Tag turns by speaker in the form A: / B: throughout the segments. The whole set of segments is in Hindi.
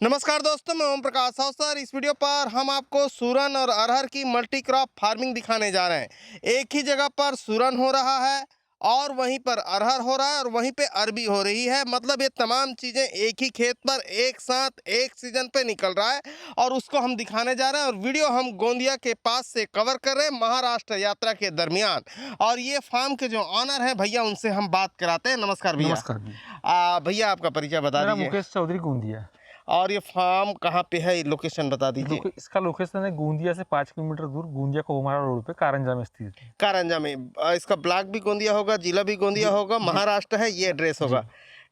A: नमस्कार दोस्तों, मैं ओम प्रकाश अवसर। इस वीडियो पर हम आपको सूरन और अरहर की मल्टी क्रॉप फार्मिंग दिखाने जा रहे हैं। एक ही जगह पर सूरन हो रहा है और वहीं पर अरहर हो रहा है और वहीं पे अरबी हो रही है। मतलब ये तमाम चीज़ें एक ही खेत पर एक साथ एक सीजन पे निकल रहा है और उसको हम दिखाने जा रहे हैं। और वीडियो हम गोंदिया के पास से कवर कर रहे हैं महाराष्ट्र यात्रा के दरमियान। और ये फार्म के जो ऑनर हैं भैया, उनसे हम बात कराते हैं। नमस्कार भैया।
B: नमस्कार जी।
A: भैया आपका परिचय बता
B: मेरा
A: दीजिए
B: मुकेश चौधरी गोंदिया।
A: और ये फार्म कहाँ पे है, लोकेशन बता दीजिए।
B: इसका लोकेशन है गोंदिया से 5 किलोमीटर दूर गोंदिया कोहमारा रोड पे कारंजा में स्थित है।
A: कारंजा में। इसका ब्लॉक भी गोंदिया होगा, जिला भी गोंदिया होगा, महाराष्ट्र है, ये एड्रेस होगा।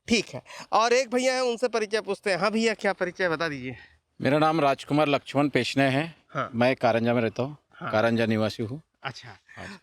A: ठीक है। और एक भैया है, उनसे परिचय पूछते हैं। हाँ भैया, क्या परिचय बता दीजिए।
C: मेरा नाम राजकुमार लक्ष्मण पेशने है।
A: हाँ।
C: मैं कारंजा में रहता हूँ।
A: हाँ।
C: कारंजा निवासी हूँ।
A: अच्छा,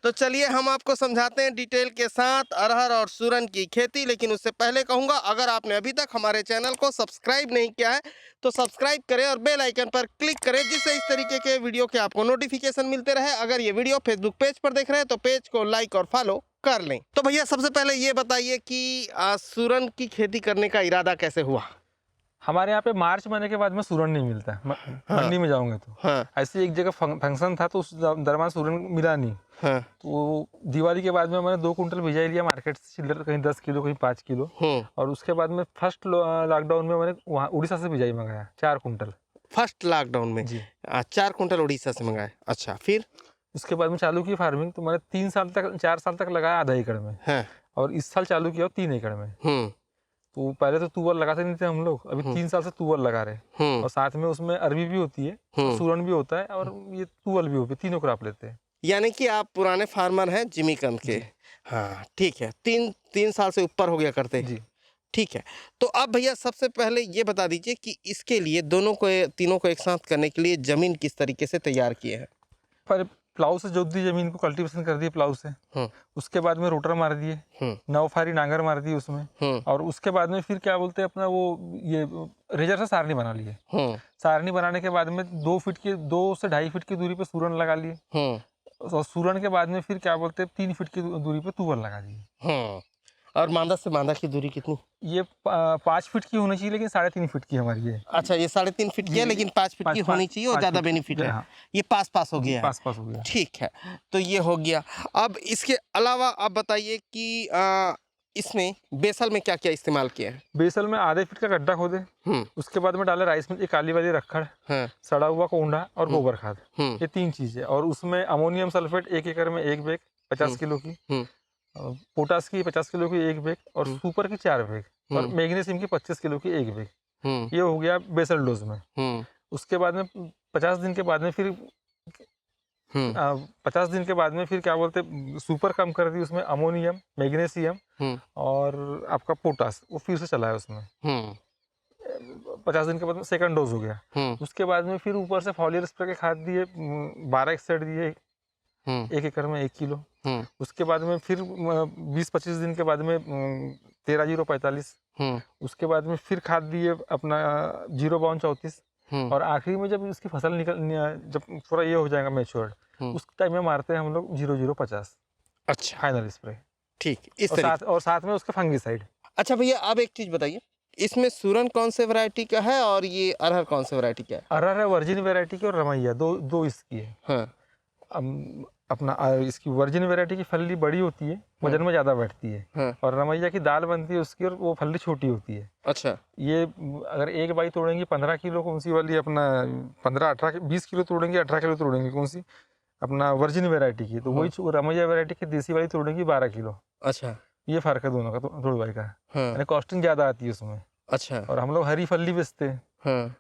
A: तो चलिए हम आपको समझाते हैं डिटेल के साथ अरहर और सूरन की खेती। लेकिन उससे पहले कहूँगा, अगर आपने अभी तक हमारे चैनल को सब्सक्राइब नहीं किया है तो सब्सक्राइब करें और बेल आइकन पर क्लिक करें, जिससे इस तरीके के वीडियो के आपको नोटिफिकेशन मिलते रहे। अगर ये वीडियो फेसबुक पेज पर देख रहे हैं तो पेज को लाइक और फॉलो कर लें। तो भैया सबसे पहले ये बताइए कि सूरन की खेती करने का इरादा कैसे हुआ।
B: हमारे यहाँ पे मार्च महीने के बाद में सूरन नहीं मिलता। मंडी में जाऊंगे तो
A: हाँ।
B: ऐसे एक जगह फंक्शन था तो उस दरमियान सूरन मिला नहीं।
A: हाँ।
B: तो दिवाली के बाद में मैंने 2 कुंटल भिजा लिया मार्केट से चिल्लर, कहीं 10 किलो कहीं 5 किलो। और उसके बाद में फर्स्ट लॉकडाउन में मैंने वहाँ उड़ीसा से भिजाई मंगाया 4 कुंटल।
A: फर्स्ट लॉकडाउन में
B: जी
A: 4 कुंटल उड़ीसा से मंगाए। अच्छा, फिर
B: उसके बाद में चालू की फार्मिंग। तो मैंने 4 साल तक लगाया आधा एकड़ में।
A: हाँ।
B: और इस साल चालू किया 3 एकड़ में। तो पहले तो तुअर लगाते नहीं थे हम लोग, अभी 3 साल से तुअर लगा रहे। और साथ में उसमें अरबी भी होती है, सूरन भी होता है और ये तुअर भी होती है, तीनों क्रॉप लेते हैं।
A: यानी कि आप पुराने फार्मर हैं जिमीकंद के। हाँ ठीक है। 3 साल से ऊपर हो गया करते
B: जी।
A: ठीक है। तो अब भैया सबसे पहले ये बता दीजिए कि इसके लिए तीनों को एक साथ करने के लिए जमीन किस तरीके से तैयार किए हैं।
B: पर प्लाऊ से जोत दी जमीन को, कल्टीवेशन कर दिए प्लाऊ से। उसके बाद में रोटर मार दिए, 9 फारी नांगर मार दिए उसमें। और उसके बाद में फिर क्या बोलते हैं अपना वो ये रेजर से सारनी बना लिए। सारनी बनाने के बाद में 2 से 2.5 फीट की दूरी पे सूरन लगा लिए। और सूरन के बाद में फिर क्या बोलते हैं 3 फीट की दूरी पे तुअर लगा दिए।
A: और मांदा से मांदा की दूरी कितनी?
B: ये 5 फीट की होनी चाहिए, लेकिन 3.5 फीट की हमारी है।
A: अच्छा, ये 3.5 फीट की है लेकिन 5 फीट की होनी चाहिए और ज़्यादा बेनिफिट है। ये पास हो गया है।
B: पास हो गया।
A: ठीक है, तो ये हो गया। अब इसके अलावा आप बताइए कि इसमें बेसल में क्या क्या इस्तेमाल किया है।
B: बेसल में आधे फीट का गड्ढा खोदे, उसके बाद में डाले राइस में एक काली वाली रखड़, सड़ा हुआ कोंडा और गोबर खाद। ये 3 चीजें। और उसमें अमोनियम सल्फेट 1 एकड़ में 1 बैग 50 किलो की, पोटास की 50 किलो की 1 बैग और सुपर की 4 बैग और मैग्नीशियम की 25 किलो की 1 बैग। ये हो गया बेसल डोज में। उसके बाद में 50 दिन के बाद में फिर 50 दिन के बाद में फिर क्या बोलते सुपर कम कर दी, उसमें अमोनियम मैग्नीशियम और आपका पोटास वो फिर से चला है उसमें। 50 दिन के बाद में सेकंड डोज हो गया। उसके बाद में फिर ऊपर से फॉलियर स्प्रे के खाद दिए, 12 एक्सेट दिए 1 एकड़ में 1 किलो। उसके बाद में फिर 20-25 दिन के बाद में 13-0-45। उसके बाद में फिर खाद दिए अपना 0-52-34। और आखिरी में जब इसकी फसल जब पूरा ये हो जाएगा मैच्योर्ड, उस टाइम में मारते हैं हम लोग 0-0-50।
A: अच्छा,
B: फाइनल स्प्रे।
A: ठीक, इस तरह
B: और साथ में उसका फंगीसाइड।
A: अच्छा भैया, अब एक चीज बताइए, इसमें सूरन कौन से वैरायटी का है और ये अरहर कौन से वैरायटी का है?
B: अरहर है वर्जिन वैरायटी की और रमैया, दो इसकी है। अपना इसकी वर्जिन वैरायटी की फल्ली बड़ी होती है, वजन में ज्यादा बैठती है। और रमैया की दाल बनती है उसकी और वो फल्ली छोटी होती है। अच्छा, ये अगर एक बाई तोड़ेंगे 15 किलो कौन सी वाली, अपना 20 किलो तोड़ेंगे, 18 किलो तोड़ेंगे कौन सी अपना वर्जिन वैरायटी की, तो वही रमैया वैरायटी की देसी वाली तोड़ेंगी 12 किलो। अच्छा, ये फर्क है दोनों का तोड़ भाई का। यानी कॉस्टिंग ज्यादा आती है उसमें। अच्छा, और हम लोग हरी फल्ली बेचते हैं।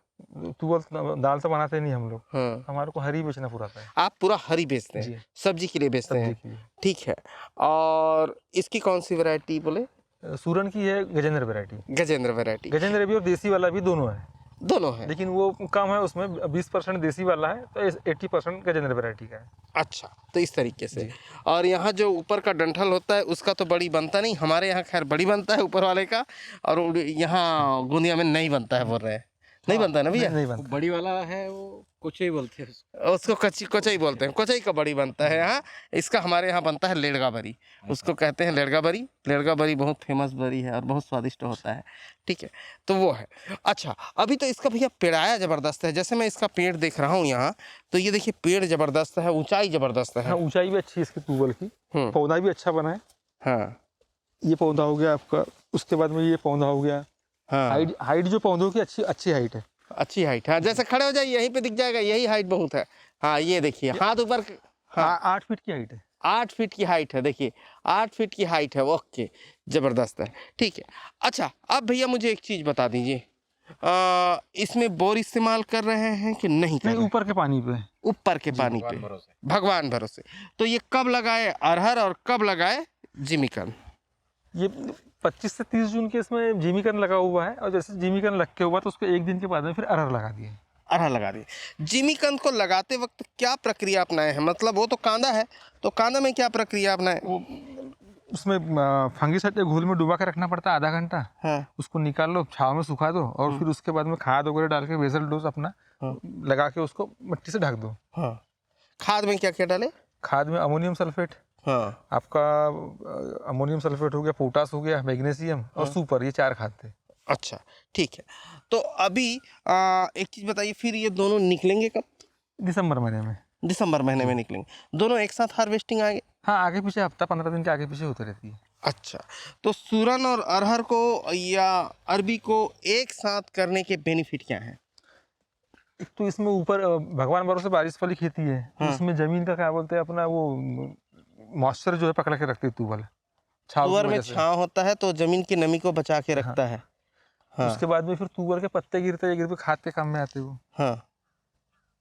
B: तुअर दाल तो बनाते नहीं हम लोग। हमारे को हरी बेचना पूरा आता है।
A: आप पूरा हरी बेचते हैं, सब्जी के लिए बेचते हैं। ठीक है। और इसकी कौन सी वैरायटी बोले?
B: सूरन की है गजेंद्र वैरायटी।
A: गजेंद्र
B: भी और देसी वाला भी दोनों है।
A: लेकिन
B: वो कम है, उसमें 20% देसी वाला है तो 80% गजेंद्र वैरायटी का है।
A: अच्छा, तो इस तरीके से। और यहाँ जो ऊपर का डंठल होता है उसका तो बड़ी बनता नहीं, हमारे यहाँ खैर बड़ी बनता है ऊपर वाले का, और यहाँ गोंदिया में नहीं बनता है बोल रहे हैं। नहीं बनता ना भैया?
B: नहीं
C: वो
B: बनता।
C: बड़ी वाला है वो कुछ ही बोलते हैं उसको।
A: उसको कच्ची कोचई बोलते हैं, कोचई का बड़ी बनता है यहाँ। इसका हमारे यहाँ बनता है लेड़गा बरी, उसको कहते हैं लेड़गा बरी। लेड़गा बरी बहुत फेमस बरी है और बहुत स्वादिष्ट होता है। ठीक है, तो वो है। अच्छा, अभी तो इसका भैया पेड़ाया ज़बरदस्त है। जैसे मैं इसका पेड़ देख रहा हूँ यहाँ, तो ये देखिए पेड़ ज़बरदस्त है, ऊंचाई ज़बरदस्त है।
B: हाँ, ऊंचाई भी अच्छी है इसकी ट्यूबवेल की, पौधा भी अच्छा बना है।
A: हाँ
B: ये पौधा हो गया आपका, उसके बाद में ये पौधा हो गया।
A: हाँ,
B: हाइट जो पौधों की अच्छी हाइट है।
A: अच्छी हाइट। हाँ, जैसे खड़े हो जाइए यहीं पे दिख जाएगा, यही हाइट बहुत है। हाँ, ये देखिए हाथ ऊपर। हाँ,
B: 8 फीट की हाइट है।
A: 8 फीट की हाइट है, देखिए 8 फीट की हाइट है। ओके, ज़बरदस्त है। ठीक है, अच्छा अब भैया मुझे एक चीज़ बता दीजिए, इसमें बोर इस्तेमाल कर रहे हैं कि नहीं कर
B: नहीं,
A: रहे?
B: ऊपर के पानी पे।
A: ऊपर के पानी पे,
C: भरोसे।
A: भगवान भरोसे। तो ये कब लगाए अरहर और कब लगाए जिमीकंद?
B: ये 25 से 30 जून के इसमें जिमीकंद लगा हुआ है, और जैसे जिमीकंद लग के हुआ तो उसको एक दिन के बाद में फिर अरहर लगा दिए।
A: अरहर लगा दिए। जिमीकंद को लगाते वक्त क्या प्रक्रिया अपनाए हैं? मतलब वो तो कांदा है, तो कांदा में क्या प्रक्रिया अपनाए?
B: वो उसमें फंगिसाइड के घोल में डुबा के रखना पड़ता है आधा घंटा।
A: हाँ,
B: उसको निकाल लो, छाव में सुखा दो, और फिर उसके बाद में खाद वगैरह डाल के बेसल डोज अपना लगा के उसको मिट्टी से ढक दो।
A: हाँ। खाद में क्या क्या डाले?
B: खाद में अमोनियम सल्फेट,
A: हाँ,
B: आपका अमोनियम सल्फेट हो गया, पोटास हो गया, मैग्नीशियम और सुपर, ये 4 खाद थे।
A: अच्छा ठीक है। तो अभी एक चीज़ बताइए, फिर ये दोनों निकलेंगे कब?
B: दिसंबर महीने में।
A: दिसंबर महीने में निकलेंगे दोनों एक साथ हार्वेस्टिंग आएंगे?
B: हाँ, आगे पीछे हफ्ता 15 दिन के आगे पीछे होती रहती है।
A: अच्छा, तो सूरन और अरहर को या अरबी को एक साथ करने के बेनिफिट क्या हैं?
B: एक तो इसमें ऊपर भगवान भरोसे बारिश वाली खेती है, तो इसमें जमीन का क्या बोलते हैं अपना वो मॉइस्चर जो है पकड़ के रखती है ट्यूबवेल।
A: तुअर में छांव होता है तो जमीन की नमी को बचा के रखता है। हाँ,
B: उसके बाद में फिर तुअर के पत्ते गिरते हैं, गिर खाद के काम में आते हो।
A: हाँ,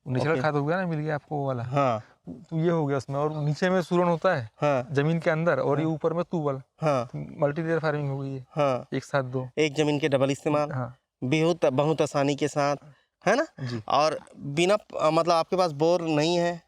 B: नेचुरल खाद हो गया ना, मिल गया आपको वो वाला।
A: हाँ,
B: तो ये हो गया उसमें, और नीचे में सूरन होता है
A: हाँ,
B: जमीन के अंदर, और ये ऊपर में तुअल।
A: हाँ,
B: मल्टी लेयर फार्मिंग हो गई है,
A: हाँ।
B: एक साथ दो।
A: एक जमीन के डबल इस्तेमाल,
B: हाँ
A: बहुत बहुत आसानी के साथ, है ना?
B: जी,
A: और बिना मतलब आपके पास बोर नहीं है,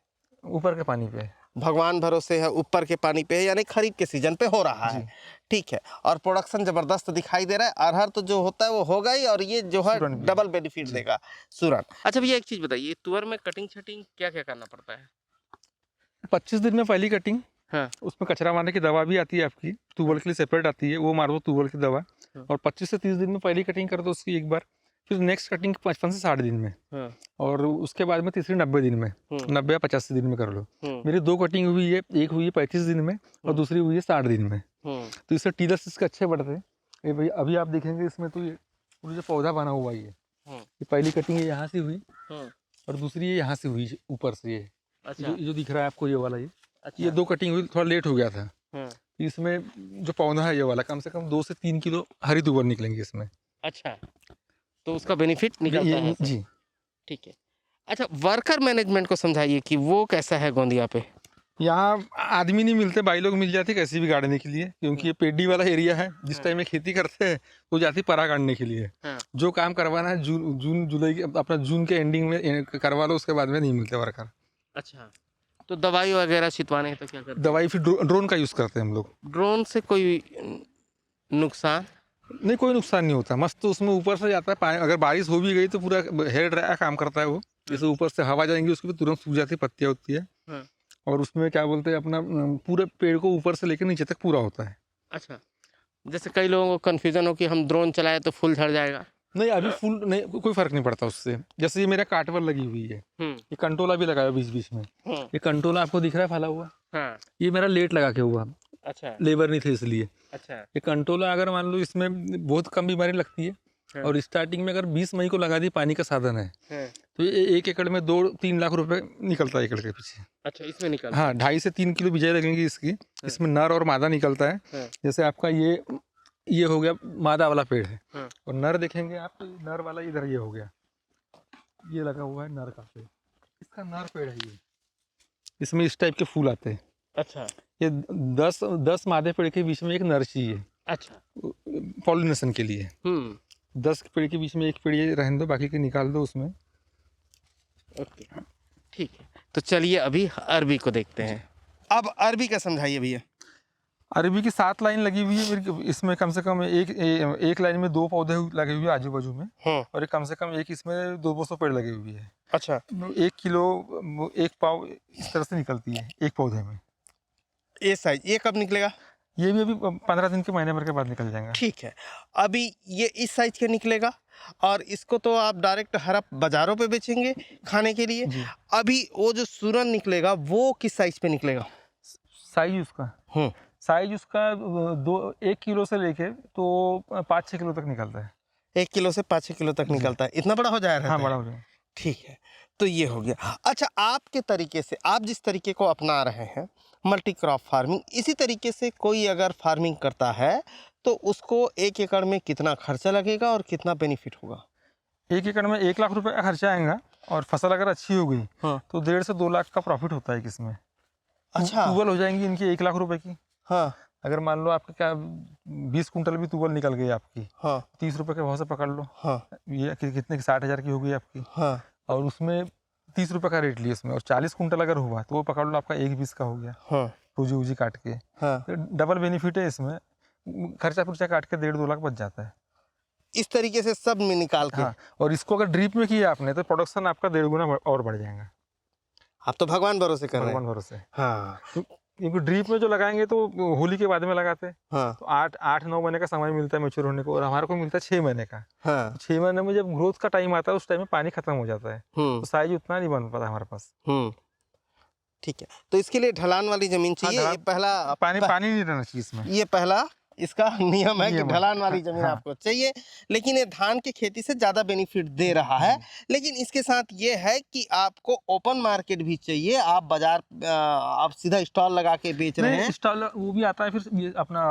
B: ऊपर के पानी पे।
A: भगवान भरोसे है, ऊपर के पानी पे है, यानी खरीफ के सीजन पे हो रहा है। ठीक है, और प्रोडक्शन जबरदस्त दिखाई दे रहा है। अरहर तो जो होता है वो होगा ही, और ये जो है
B: सूरन भी।
A: डबल बेनिफिट देगा सूरन। अच्छा भैया एक चीज बताइए, तुअर में कटिंग छटिंग क्या क्या करना पड़ता है?
B: 25 दिन में पहली कटिंग।
A: हाँ,
B: उसमें कचरा मारने की दवा भी आती है आपकी, तुअल के लिए सेपरेट आती है, वो मार दो तुअल की दवा। और 25 से 30 दिन में पहली कटिंग कर दो उसकी एक बार, फिर नेक्स्ट कटिंग 55 से 60 दिन में,
A: हाँ,
B: और उसके बाद में तीसरी 90 दिन में, 90 या 85 दिन में कर लो।
A: हम्म,
B: मेरी 2 कटिंग हुई है, एक हुई है 35 दिन में और दूसरी हुई है 60 दिन में। तो इससे टीलर्स इसके अच्छे बढ़ते हैं। ये भाई अभी आप देखेंगे इसमें तो ये जो पौधा बना हुआ है, ये पहली कटिंग ये यहाँ से हुई, और दूसरी ये यहाँ से हुई ऊपर से। ये
A: अच्छा,
B: जो दिख रहा है आपको ये वाला,
A: अच्छा,
B: ये 2 कटिंग हुई, थोड़ा लेट हो गया था।
A: हाँ,
B: इसमें जो पौधा है ये वाला, कम से कम 2 से 3 किलो हरी तुअर निकलेंगे इसमें।
A: अच्छा, तो उसका बेनिफिट निकलता है।
B: जी।
A: ठीक है। अच्छा, वर्कर मैनेजमेंट को समझाइए कि वो कैसा है गोंदिया पे?
B: यहाँ आदमी नहीं मिलते, भाई लोग मिल जाते कैसे भी गाड़ने के लिए, क्योंकि ये पेडी वाला एरिया है। जिस टाइम में खेती करते हैं वो जाती परा गाड़ने के लिए।
A: हाँ।
B: जो काम करवाना है जून जुलाई के अपना जून के एंडिंग में करवा लो, उसके बाद में नहीं मिलते वर्कर।
A: अच्छा, तो दवाई वगैरह छिटवाने हैं तो क्या करते हैं?
B: दवाई फिर ड्रोन का यूज़ करते हैं हम लोग।
A: ड्रोन से कोई नुकसान?
B: नहीं, कोई नुकसान नहीं होता, मस्त उसमें ऊपर से जाता है पानी। अगर बारिश हो भी गई तो पूरा हेयर ड्राई काम करता है वो। जैसे ऊपर से हवा जाएंगी उसकी भी तुरंत सूख जाती है, पत्तियाँ होती है।
A: हाँ।
B: और उसमें क्या बोलते हैं अपना पूरे पेड़ को ऊपर से लेकर नीचे तक पूरा होता है।
A: अच्छा, जैसे कई लोगों को कन्फ्यूजन हो कि हम ड्रोन चलाए तो फूल झड़ जाएगा।
B: नहीं, अभी फुल नहीं, कोई फर्क नहीं पड़ता उससे। जैसे ये मेरा काटवर लगी हुई है, ये कंटोला भी लगाया बीच बीच में। ये कंटोला आपको दिख रहा है फैला हुआ,
A: हाँ।
B: ये मेरा लेट लगा के हुआ,
A: अच्छा,
B: लेबर नहीं थे इसलिए।
A: अच्छा,
B: ये कंटोला अगर मान लो इसमें बहुत कम बीमारी लगती है,
A: हाँ।
B: और स्टार्टिंग में अगर 20 मई को लगा दी, पानी का साधन है,
A: हाँ।
B: तो ये 1 एकड़ में 2-3 लाख रुपए निकलता है एकड़ के पीछे।
A: अच्छा, इसमें निकल।
B: हाँ, 2.5 से 3 किलो बिजाई लगेंगी इसकी। इसमें नर और मादा निकलता है।
A: हाँ।
B: जैसे आपका ये हो गया मादा वाला पेड़ है,
A: हाँ।
B: और नर देखेंगे आप तो नर वाला इधर ये हो गया, ये लगा हुआ है नर का पेड़, इसका नर पेड़ है ये। इसमें इस टाइप के फूल आते हैं।
A: अच्छा,
B: ये 10 मादे पेड़ के बीच में एक नर चाहिए
A: अच्छा,
B: पॉलिनेशन के लिए। 10 पेड़ के बीच में एक पेड़ ये रहने दो, बाकी के निकाल दो उसमें।
A: ओके, ठीक है। तो चलिए अभी अरबी को देखते हैं। अब अरबी का समझाइए भैया।
B: अरबी की 7 लाइन लगी हुई है इसमें। कम से कम एक लाइन में 2 पौधे लगे हुए हैं आजू बाजू में, और कम से कम एक इसमें 200 पेड़ लगे हुए हैं।
A: अच्छा,
B: 1 किलो 1 पाव इस तरह से निकलती है एक पौधे में।
A: ये साइज ये कब निकलेगा?
B: ये भी अभी 15 दिन के महीने भर के बाद निकल जाएगा।
A: ठीक है, अभी ये इस साइज का निकलेगा और इसको तो आप डायरेक्ट हरा बाजारों पे बेचेंगे खाने के लिए। अभी वो जो सूरन निकलेगा वो किस साइज पे निकलेगा?
B: साइज उसका 1 किलो से लेके तो 5-6 किलो तक निकलता है।
A: 1 किलो से 5-6 किलो तक निकलता है, इतना बड़ा हो जाएगा?
B: हाँ, बड़ा हो जाएगा।
A: ठीक है, तो ये हो गया। अच्छा, आपके तरीके से, आप जिस तरीके को अपना रहे हैं मल्टी क्रॉप फार्मिंग, इसी तरीके से कोई अगर फार्मिंग करता है तो उसको 1 एकड़ में कितना खर्चा लगेगा और कितना बेनिफिट होगा?
B: 1 एकड़ में 1 लाख रुपए का खर्चा आएगा, और फसल अगर अच्छी हो गई तो 1.5 से 2 लाख का प्रॉफिट होता है इसमें।
A: अच्छा,
B: तुवल हो जाएंगी इनकी 1 लाख रुपए की।
A: हाँ,
B: अगर मान लो आपके क्या 20 कुंटल भी तुवल निकल गई आपकी,
A: हाँ,
B: 30 रुपए के भाव से पकड़ लो।
A: हाँ,
B: ये कितने की 60,000 की हो गई आपकी।
A: हाँ,
B: और उसमें 30 रुपए का रेट लिया इसमें, और 40 कुंटल अगर हुआ तो वो पकड़ लो आपका 1,20 का हो गया।
A: हाँ,
B: पूजी काट के।
A: हाँ,
B: तो डबल बेनिफिट है इसमें, खर्चा पुर्चा काट के 1.5-2 लाख बच जाता है
A: इस तरीके से सब में निकाल के।
B: हाँ, और इसको अगर ड्रिप में किया आपने तो प्रोडक्शन आपका 1.5 गुना और बढ़ जाएगा।
A: आप तो भगवान भरोसे कर रहे हैं।
B: भगवान भरोसे।
A: हाँ,
B: क्योंकि ड्रिप में जो लगाएंगे तो होली के बाद में लगाते हैं,
A: हाँ,
B: तो 8-9 महीने का समय मिलता है मैच्योर होने को, और हमारे को मिलता है 6 महीने का।
A: हाँ,
B: 6 महीने में जब ग्रोथ का टाइम आता है उस टाइम में पानी खत्म हो जाता है, तो साइज उतना नहीं बन पाता हमारे पास।
A: ठीक है, तो इसके लिए ढलान वाली जमीन चाहिए।
B: हाँ,
A: ये पहला
B: पानी नहीं रहना चाहिए इसमें।
A: ये पहला इसका नियम है कि ढलान वाली जमीन
B: हाँ।
A: आपको चाहिए। लेकिन ये धान की खेती से ज़्यादा बेनिफिट दे रहा है। लेकिन इसके साथ ये है कि आपको ओपन मार्केट भी चाहिए। आप बाजार आप सीधा स्टॉल लगा के बेच रहे हैं।
B: स्टॉल वो भी आता है, फिर ये अपना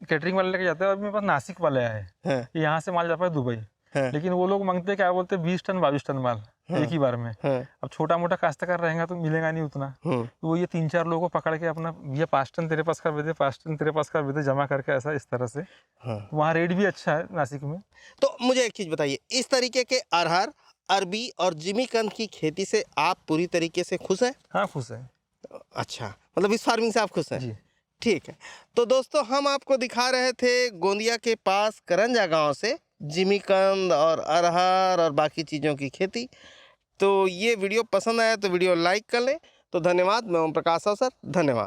B: कैटरिंग वाले लेके जाते हैं। और मेरे पास नासिक वाले आए हैं, यहाँ से माल जाता है दुबई, लेकिन वो लोग मांगते हैं क्या बोलते हैं 20 टन 22 टन माल एक ही बार में। अब छोटा मोटा काश्तकार रहेगा तो मिलेगा नहीं उतना, तो वो ये 3-4 लोगों को पकड़ के अपना ये 5 टन तेरे पास कर दे, 5 टन तेरे पास कर दे, जमा करके ऐसा इस तरह से। वहाँ रेट भी अच्छा है नासिक में।
A: तो मुझे एक चीज़ बताइए, इस तरीके के अरहर, अरबी और जिमीकंद की खेती से आप पूरी तरीके से खुश हैं?
B: हाँ, खुश है।
A: अच्छा, मतलब इस फार्मिंग से आप खुश हैं?
B: जी।
A: ठीक है, तो दोस्तों हम आपको दिखा रहे थे गोंदिया के पास करंजा गांव से जिमीकंद और अरहर और बाकी चीज़ों की खेती। तो ये वीडियो पसंद आया तो वीडियो लाइक कर लें। तो धन्यवाद। मैं ओम प्रकाश अवसर, धन्यवाद।